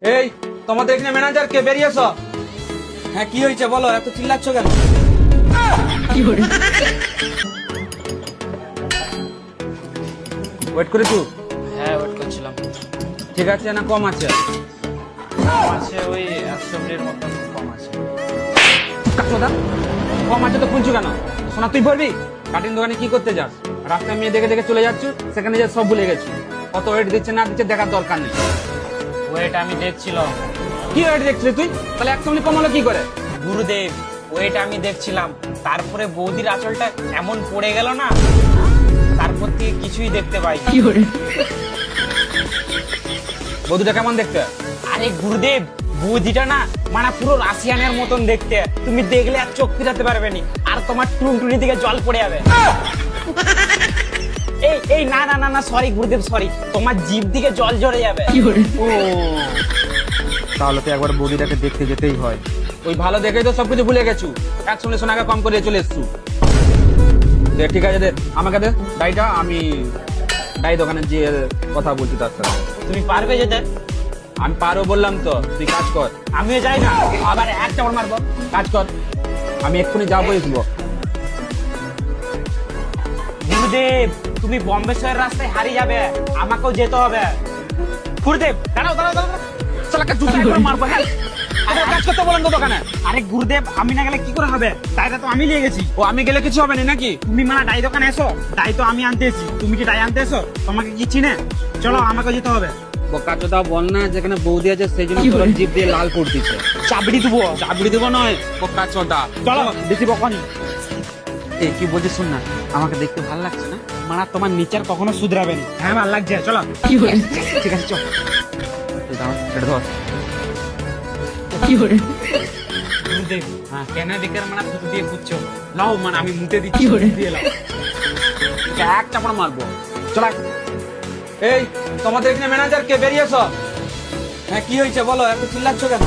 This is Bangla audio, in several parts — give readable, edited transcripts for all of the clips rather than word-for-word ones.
এই তোমাদের এখানে ম্যানেজার কে বেরিয়েছো? হ্যাঁ কি হয়েছে বলো, এত চিল্লাচ্ছ কেন? ওয়েট করে তুই? হ্যাঁ ওয়েট করছিলাম। ঠিক আছে না কম আছে? কম আছে, ওই 100 মিনিটের মতো কম আছে। কাকদা কম আছে তো খুলছু কেন? শোনা তুই বলবি কাটিং দোকানে কি করতে যাস? রাস্তায় মেয়ে দেখে দেখে চলে যাচ্ছ, সেখানে যে সব ভুলে গেছি। কত ওয়েট দিচ্ছে না দিচ্ছে দেখার দরকার নেই। ওয়েট আমি দেখছিলাম। কি ওয়েট দেখছিলি তুই? তাহলে এক সঙ্গে কম হলো কি করে? গুরুদেব ওয়েট আমি দেখছিলাম, তারপরে বৌদির আঁচলটা এমন পড়ে গেল না, তারপর থেকে কিছুই দেখতে পাই। বধুটা কেমন দেখতে? আরে গুরুদেব বৌদিটা না মানে পুরো রাশিয়ানের মতন দেখতে, তুমি দেখলে আর চোখ ফিরাতে পারবে নি, আর তোমার টুনটুনি দিকে জল পড়ে যাবে। এই এই না না না না সরি গুরুদেব সরি, তোমার জিভ দিকে জল ঝরে যাবে। ও তাহলে তো একবার বৌদিটাকে দেখতে যেতেই হয়। ওই ভালো দেখে তো সবকিছু ভুলে গেছু, একসঙ্গে সোনাকে কম করে চলে এসছু। দে ঠিক আছে, দে আমাকে দে ডাইটা, আমি ডাই দোকানে যে কথা বলছি তার সাথে। তুমি পারবে যেতে? আমি পারো বললাম তো, তুই কাজ কর। আমিও যাই না, আবার একটা ওর মারবো। কাজ কর, আমি এক্ষুনি যাবো এসবো। গুরুদেব তুমি বম্বে শহরের রাস্তায় হারিয়ে যাবে, আমাকেও যেতে হবে। গুরুদেব দাঁড়াও দাঁড়াও দাঁড়াও, শালাকে জুতা করে মারবো। হ্যাঁ আরে কাজ করতে বলেন তো দোকানে। আরে গুরুদেব আমি না গেলে কি করে হবে? ডাইটা তো আমি নিয়ে গেছি। ও আমি গেলে কিছু হবে না নাকি? তুমি মানে ডাই দোকানে এসো, ডাই তো আমি আনতে এসি, তুমি কি ডাই আনতে এসো? তোমাকে কি চিনে? চলো আমাকে যেতে হবে। বোকাচোদা বল না, যেখানে বৌদি আছে সেই জন্য তোর জিভ দিয়ে লাল পড়তিছে। চাবড়ি দেবো। চাবড়ি দেবো নয় বোকাচোদা। চলো বেশি বকনি। এই কি বলছিস শোন না, আমাকে দেখতে ভালো লাগছে না? মানে তোমার নিচার কখনো শুধরাবে না। হ্যাঁ ভালো লাগছে, চলো। ঠিক আছে চল। তুই দাঁড়া, এটা ধর। গুরুদেব হ্যাঁ কেন বেকার মানে থুতু দিয়ে খুঁজছো? নাও মানে আমি মুটে দিচ্ছি, দিয়ে নাও। এক চাপড় মারবো। চল আয়। এই তোমাদের এখানে ম্যানেজার কে বেরিয়েছো? হ্যাঁ কি হয়েছে বলো, এত চিল্লাচ্ছ কেন?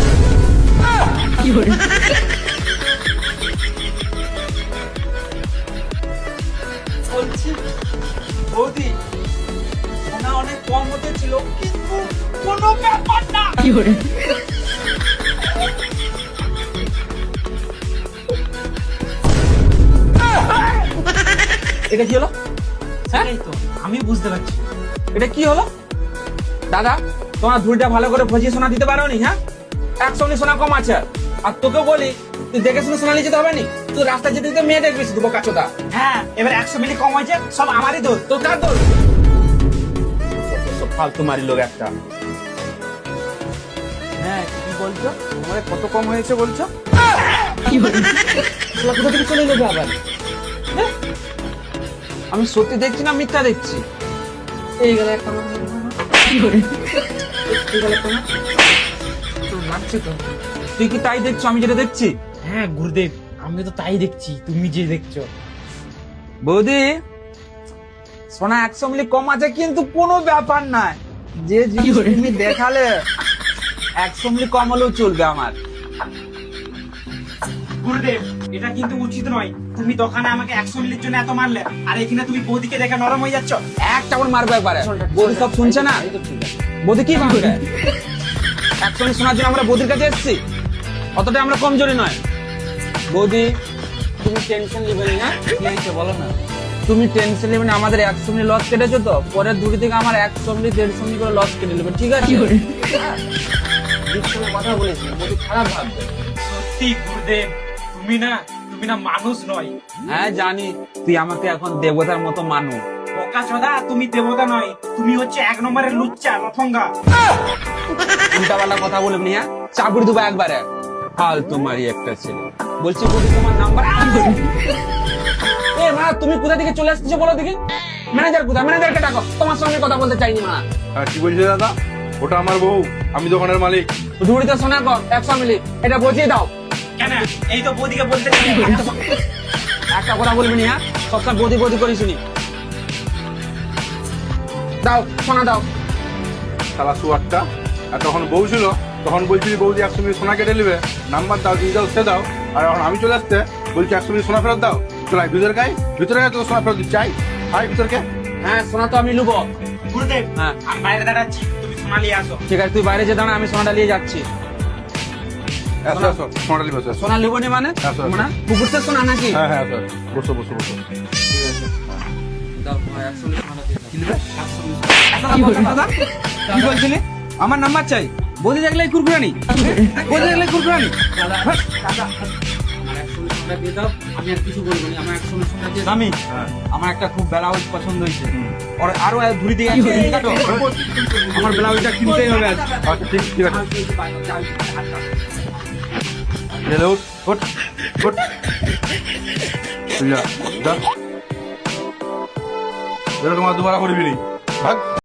বলছি বৌদি সোনা অনেক কম হতে ছিল, কিন্তু কোনো ব্যাপার না। এটা কি হলো? হ্যাঁ এই তো আমি বুঝতে পারছি। এটা কি হলো? দাদা তোমার ঝুড়িটা ভালো করে ভজিয়ে সোনা দিতে পারো নি? হ্যাঁ একসঙ্গে সোনা কম আছে, আর তোকে বলি তুই দেখে শুনে সোনা নিয়ে যেতে হবে নি। তুই রাস্তায় যেতে যেতে মেয়ে দেখবি শুধু বোকাচোদা। হ্যাঁ এবার 100 মিলি কম হয়েছে, সব আমারই দোষ। তো কার দোষ? ফালতু মারি লোক একটা। হ্যাঁ কি বলছো? আমাদের কত কম হয়েছে বলছো? শালা কোথা থেকে চলে এলো আবার? হ্যাঁ? আমি সত্যি দেখছি না মিথ্যা দেখছি? এই গেল একটা মার। এই গেল একটা মার। তো লাগছে তো। তুই কি তাই দেখছো আমি যেটা দেখছি? হ্যাঁ গুরুদেব আমি তো তাই দেখছি, তুমি যে দেখছো। বৌদি সোনা 100 মিলি কম আছে, কিন্তু কোনো ব্যাপার নাই। যে জিনিস তুমি দেখালে 100 মিলি কম হলেও চলবে আমার। গুরুদেব এটা কিন্তু উচিত নয়, তুমি দোকানে আমাকে 100 মিলির জন্য এত মারলে, আর এখানে তুমি বৌদিকে দেখে নরম হয়ে যাচ্ছ। এক চাপড় মারবো একবারে। বৌদি সব শুনছে না? বৌদি কি ভাববে? 100 মিলি শোনার জন্য আমরা বৌদির কাছে এসেছি, অতটা আমরা কমজোরি নয়। বৌদি তুমি টেনশন নেবে না। কি হয়েছে বলো না? তুমি টেনশন নেবে না, আমাদের 100 মিলি লস কেটেছো তো, পরের দুটি থেকে আমার 100 মিলি 150 মিলি করে লস কেটে নেবে, ঠিক আছে? হ্যাঁ। দিদির সঙ্গে কথা বলেছি, বৌদি খারাপ ভাববে। সত্যি গুরুদেব তুমি না মানুষ নয়। হ্যাঁ জানি, তুই আমাকে এখন দেবতার মতো মানু। বোকাচোদা তুমি দেবতা নয়, তুমি হচ্ছে 1 নম্বরের লুচ্চা লফঙ্গা। উল্টাপাল্টা কথা বলবি না, চাপুরি দেবো একবারে। হাল তোমারই একটা ছেলে। বলছি বৌদি তোমার নাম্বার। এ মা তুমি কোথা থেকে চলে আসছো বলো দেখি? ম্যানেজার কোথায়? ম্যানেজারকে ডাকো, তোমার সঙ্গে কথা বলতে চাইনি মা। হ্যাঁ কি বলছো দাদা? ওটা আমার বউ, আমি দোকানের মালিক। ঝুড়িতে সোনা কম 100 মিলি, এটা বুঝিয়ে দাও। কেন এই তো বৌদিকে বলতে চাই। একটা কথা বলবি না, সবসময় বৌদি বৌদি করিস নি। দাও সোনা দাও। শালা সুয়ারটা। আর তখন বউ ছিল, তখন বলছিলি বৌদি 100 মিলি সোনা কেটে নেবে, নাম্বার দাও, দিয়ে দাও, সে দাও। আর এখন আমি চলে আসতে বলছি 100 মিলি সোনা ফেরত দাও। চলাই ভিতরে গাই, ভিতরে গায়ে তোকে সোনা ফেরত দিচ্ছি। আয় ভিতরকে। হ্যাঁ সোনা তো আমি লুবো। গুরুদেব হ্যাঁ। আমি বাইরে দাঁড়াচ্ছি, তুমি সোনা নিয়ে আসো। ঠিক আছে তুই বাইরে যে দাঁড়া, আমি সোনাটা নিয়ে যাচ্ছি। আসো আসো সোনাটা নিবে আসো। সোনা লিবো নি মানে আসো, আসো। মানে কুকুরটা সোনা নাকি? হ্যাঁ হ্যাঁ আসো বসো বসো বসো। ঠিক আছে দাও ভাই, একসঙ্গে সোনাটা দিয়ে দাও। কি নেবে? দাদা, কি বলছিলি? আমার নাম্বার চাই? বৌদি দেখলে কুরকুরানি, বৌদি দেখলে কুরকুরানি। দাদা আমার একসঙ্গে সোনাটা দিয়ে দাও, আমি আর কিছু বলবো না, আমার একসঙ্গে সোনাটা দিয়ে দাও। আমি হ্যাঁ। আমার একটা খুব ব্লাউজ পছন্দ হয়েছে, আর আরো ধুরি দিয়ে আছে, কাটো। আমার ব্লাউজটা কিনতেই হবে আজ। আচ্ছা ঠিক ঠিক আছে গেলে উঠ উঠ উঠ তুই যা যা এরকম আর দুবার করবি নি ভাগ